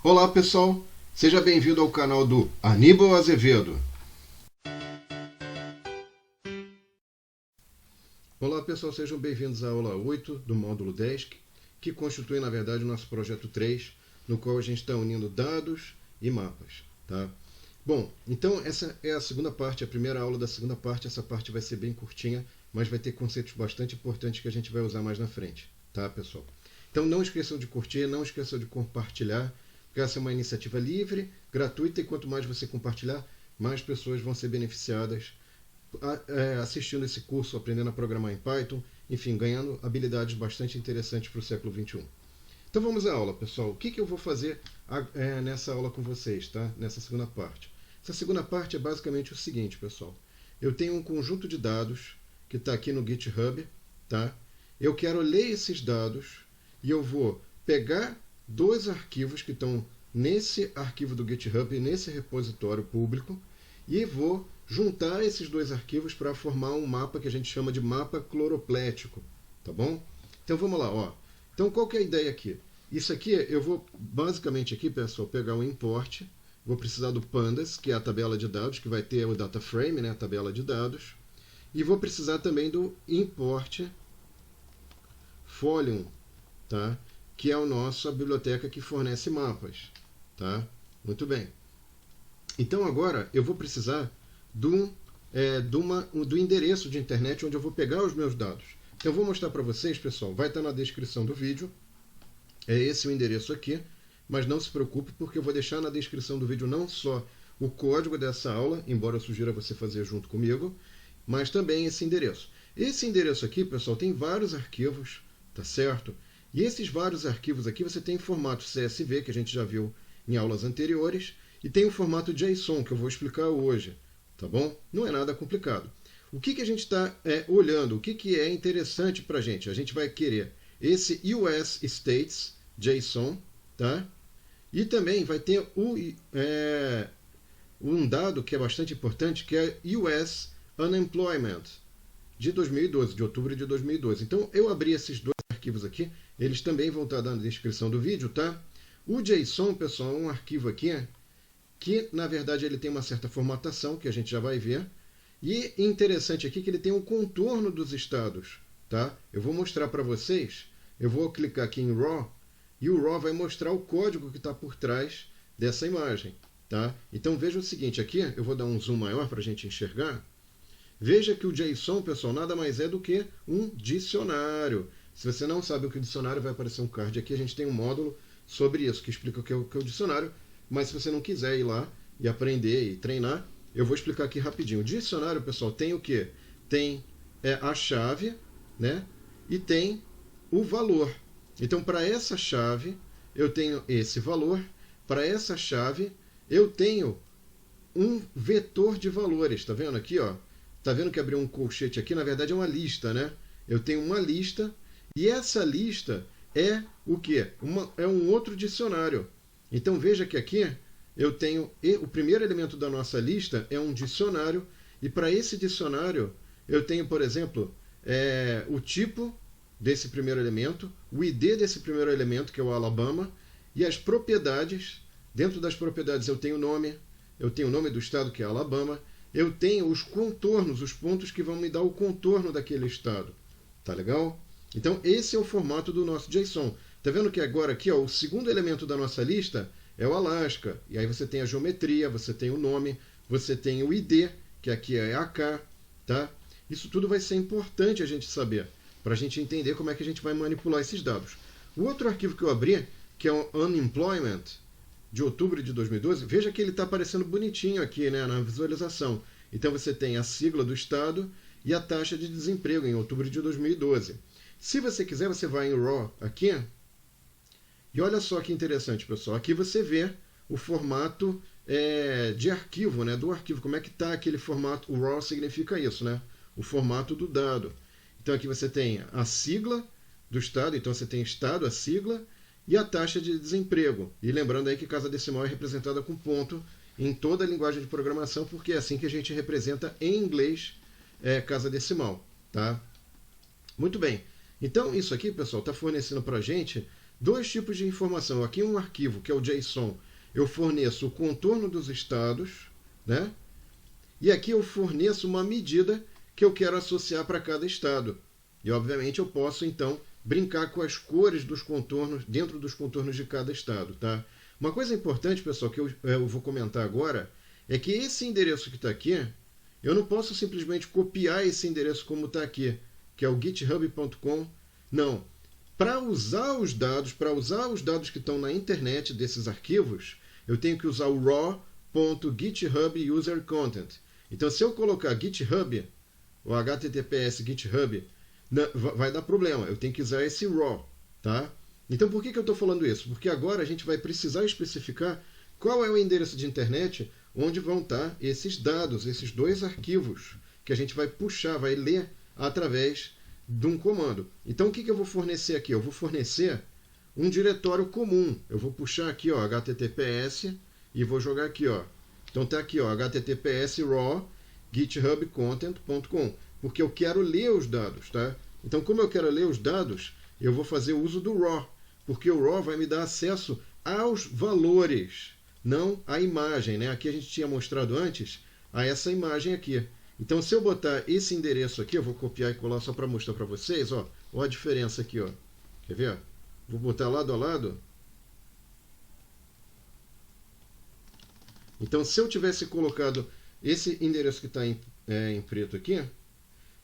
Olá pessoal, seja bem-vindo ao canal do Aníbal Azevedo. Olá pessoal, sejam bem-vindos à aula 8 do módulo 10, que constitui na verdade o nosso projeto 3, no qual a gente está unindo dados e mapas. Tá? Bom, então essa é a segunda parte, a primeira aula da segunda parte. Essa parte vai ser bem curtinha, mas vai ter conceitos bastante importantes que a gente vai usar mais na frente. Tá, pessoal? Então não esqueçam de curtir, não esqueçam de compartilhar, porque essa é uma iniciativa livre, gratuita, e quanto mais você compartilhar, mais pessoas vão ser beneficiadas assistindo esse curso, aprendendo a programar em Python, enfim, ganhando habilidades bastante interessantes para o século XXI. Então vamos à aula, pessoal. O que eu vou fazer nessa aula com vocês, tá? Nessa segunda parte? Essa segunda parte é basicamente o seguinte, pessoal. Eu tenho um conjunto de dados que está aqui no GitHub, tá? Eu quero ler esses dados e eu vou pegar dois arquivos que estão nesse arquivo do GitHub, nesse repositório público, e vou juntar esses dois arquivos para formar um mapa que a gente chama de mapa cloroplético, tá bom? Então vamos lá, ó. Então qual que é a ideia aqui? Isso aqui eu vou basicamente aqui, pessoal, pegar um import, vou precisar do pandas, que é a tabela de dados, que vai ter o data frame, né, a tabela de dados, e vou precisar também do import folium, tá? Que é a nossa biblioteca que fornece mapas, tá? Muito bem. Então agora eu vou precisar do endereço de internet onde eu vou pegar os meus dados. Então eu vou mostrar para vocês, pessoal, vai estar na descrição do vídeo. É esse o endereço aqui, mas não se preocupe, porque eu vou deixar na descrição do vídeo não só o código dessa aula, embora eu sugira você fazer junto comigo, mas também esse endereço. Esse endereço aqui, pessoal, tem vários arquivos, tá certo? E esses vários arquivos aqui você tem em formato CSV, que a gente já viu em aulas anteriores, e tem o formato JSON, que eu vou explicar hoje, tá bom? Não é nada complicado. O que a gente está olhando, o que é interessante para a gente? A gente vai querer esse US States JSON, tá? E também vai ter um dado que é bastante importante, que é US Unemployment, de 2012, de outubro de 2012. Então eu abri esses dois arquivos aqui, eles também vão estar na descrição do vídeo, tá? O JSON, pessoal, é um arquivo aqui que, na verdade, ele tem uma certa formatação, que a gente já vai ver. E interessante aqui que ele tem um contorno dos estados, tá? Eu vou mostrar para vocês, eu vou clicar aqui em RAW, e o RAW vai mostrar o código que está por trás dessa imagem, tá? Então veja o seguinte, aqui eu vou dar um zoom maior para a gente enxergar. Veja que o JSON, pessoal, nada mais é do que um dicionário. Se você não sabe o que é dicionário, vai aparecer um card aqui. A gente tem um módulo sobre isso, que explica o que é o dicionário. Mas se você não quiser ir lá e aprender e treinar, eu vou explicar aqui rapidinho. O dicionário, pessoal, tem o quê? Tem a chave, né? E tem o valor. Então, para essa chave, eu tenho esse valor. Para essa chave, eu tenho um vetor de valores. Tá vendo aqui, ó? Tá vendo que abriu um colchete aqui? Na verdade, é uma lista, né? Eu tenho uma lista. E essa lista é o quê? É um outro dicionário. Então veja que aqui eu tenho o primeiro elemento da nossa lista é um dicionário. E para esse dicionário eu tenho, por exemplo, o tipo desse primeiro elemento, o ID desse primeiro elemento, que é o Alabama, e as propriedades. Dentro das propriedades eu tenho o nome do estado, que é Alabama. Eu tenho os contornos, os pontos que vão me dar o contorno daquele estado. Tá legal? Então, esse é o formato do nosso JSON. Tá vendo que agora aqui, ó, o segundo elemento da nossa lista é o Alasca. E aí você tem a geometria, você tem o nome, você tem o ID, que aqui é AK. Tá? Isso tudo vai ser importante a gente saber, para a gente entender como é que a gente vai manipular esses dados. O outro arquivo que eu abri, que é o Unemployment, de outubro de 2012, veja que ele está aparecendo bonitinho aqui, né, na visualização. Então você tem a sigla do estado e a taxa de desemprego em outubro de 2012. Se você quiser, você vai em RAW aqui. E olha só que interessante, pessoal. Aqui você vê o formato de arquivo, né, do arquivo. Como é que está aquele formato? O RAW significa isso, né? O formato do dado. Então aqui você tem a sigla do estado. Então você tem estado, a sigla, e a taxa de desemprego. E lembrando aí que casa decimal é representada com ponto em toda a linguagem de programação, porque é assim que a gente representa em inglês casa decimal. Tá? Muito bem. Então, isso aqui, pessoal, está fornecendo para a gente dois tipos de informação. Aqui um arquivo, que é o JSON, eu forneço o contorno dos estados, né? E aqui eu forneço uma medida que eu quero associar para cada estado. E, obviamente, eu posso, então, brincar com as cores dos contornos, dentro dos contornos de cada estado, tá? Uma coisa importante, pessoal, que eu vou comentar agora, é que esse endereço que está aqui, eu não posso simplesmente copiar esse endereço como está aqui, que é o github.com. Não. Para usar os dados que estão na internet desses arquivos, eu tenho que usar o raw.github-user-content. Então, se eu colocar GitHub, o HTTPS GitHub, vai dar problema. Eu tenho que usar esse raw, tá? Então, por que eu estou falando isso? Porque agora a gente vai precisar especificar qual é o endereço de internet onde vão estar esses dados, esses dois arquivos que a gente vai puxar, vai ler através de um comando. Então, o que eu vou fornecer aqui? Eu vou fornecer um diretório comum. Eu vou puxar aqui, ó, https e vou jogar aqui, ó. Então tá aqui, ó, https raw githubcontent.com, porque eu quero ler os dados, tá? Então, como eu quero ler os dados, eu vou fazer uso do raw, porque o raw vai me dar acesso aos valores, não à imagem, né? Aqui a gente tinha mostrado antes a essa imagem aqui. Então, se eu botar esse endereço aqui, eu vou copiar e colar só para mostrar para vocês, ó, ó a diferença aqui, ó. Quer ver? Vou botar lado a lado. Então, se eu tivesse colocado esse endereço que está em preto aqui,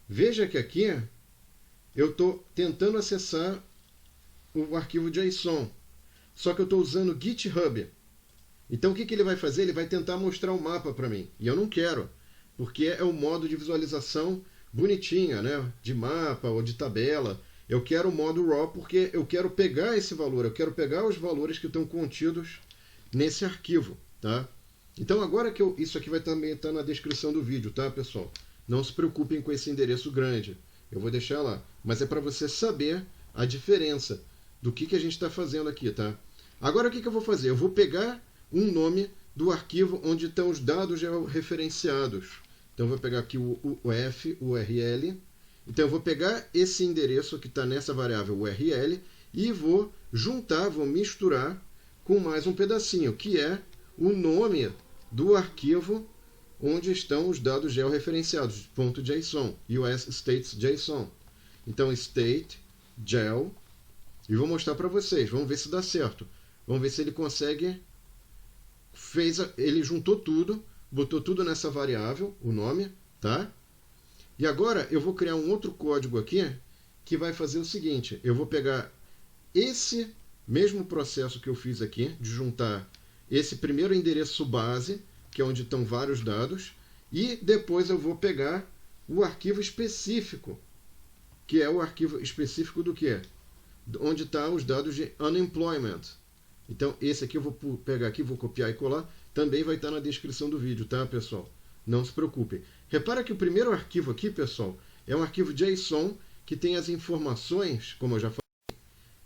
veja que aqui eu estou tentando acessar o arquivo JSON, só que eu estou usando GitHub. Então, o que ele vai fazer? Ele vai tentar mostrar o mapa para mim, e eu não quero, porque é o modo de visualização bonitinha, né? De mapa ou de tabela. Eu quero o modo RAW porque eu quero pegar esse valor, eu quero pegar os valores que estão contidos nesse arquivo, tá? Então, agora que isso aqui vai também estar na descrição do vídeo, tá, pessoal? Não se preocupem com esse endereço grande, eu vou deixar lá. Mas é para você saber a diferença do que a gente está fazendo aqui, tá? Agora, o que eu vou fazer? Eu vou pegar um nome do arquivo onde estão os dados georreferenciados. Então, eu vou pegar aqui o URL. Então, eu vou pegar esse endereço que está nessa variável URL e vou juntar, vou misturar com mais um pedacinho, que é o nome do arquivo onde estão os dados georreferenciados, .json, US States JSON. Então, state, gel, e vou mostrar para vocês, vamos ver se dá certo. Vamos ver se ele consegue, ele juntou tudo, botou tudo nessa variável, o nome, tá? E agora eu vou criar um outro código aqui que vai fazer o seguinte, eu vou pegar esse mesmo processo que eu fiz aqui, de juntar esse primeiro endereço base, que é onde estão vários dados, e depois eu vou pegar o arquivo específico, que é o arquivo específico do quê? Onde estão os dados de unemployment. Então, esse aqui eu vou pegar aqui, vou copiar e colar, também vai estar na descrição do vídeo, tá, pessoal? Não se preocupem. Repara que o primeiro arquivo aqui, pessoal, é um arquivo JSON que tem as informações, como eu já falei,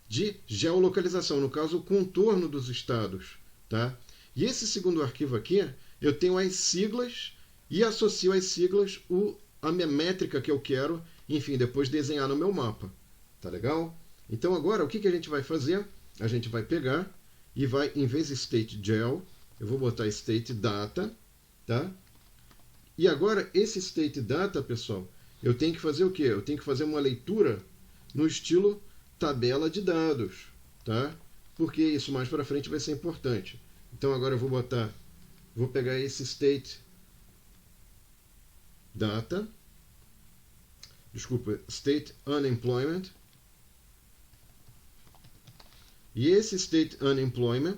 de geolocalização, no caso, o contorno dos estados, tá? E esse segundo arquivo aqui, eu tenho as siglas e associo às siglas a minha métrica que eu quero, enfim, depois desenhar no meu mapa. Tá legal? Então agora, o que a gente vai fazer? A gente vai pegar e vai, em vez de state gel, eu vou botar state data, tá? E agora, esse state data, pessoal, eu tenho que fazer o quê? Eu tenho que fazer uma leitura no estilo tabela de dados, tá? Porque isso mais para frente vai ser importante. Então agora eu vou pegar esse state data, desculpa, state unemployment, e esse state unemployment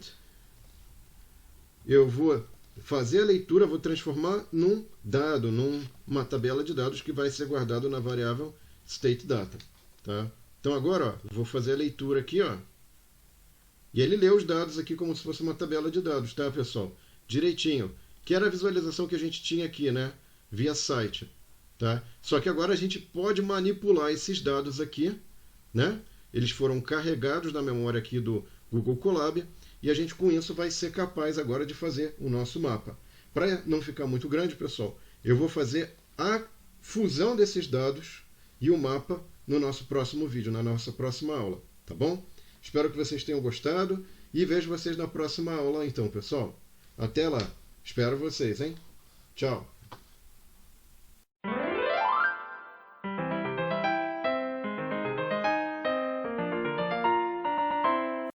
eu vou fazer a leitura, vou transformar num dado, numa tabela de dados que vai ser guardado na variável state data, tá? Então agora, ó, vou fazer a leitura aqui, ó. E ele lê os dados aqui como se fosse uma tabela de dados, tá, pessoal? Direitinho. Que era a visualização que a gente tinha aqui, né? Via site, tá? Só que agora a gente pode manipular esses dados aqui, né? Eles foram carregados na memória aqui do Google Colab e a gente com isso vai ser capaz agora de fazer o nosso mapa. Para não ficar muito grande, pessoal, eu vou fazer a fusão desses dados e o mapa no nosso próximo vídeo, na nossa próxima aula, tá bom? Espero que vocês tenham gostado e vejo vocês na próxima aula então, pessoal. Até lá. Espero vocês, hein? Tchau.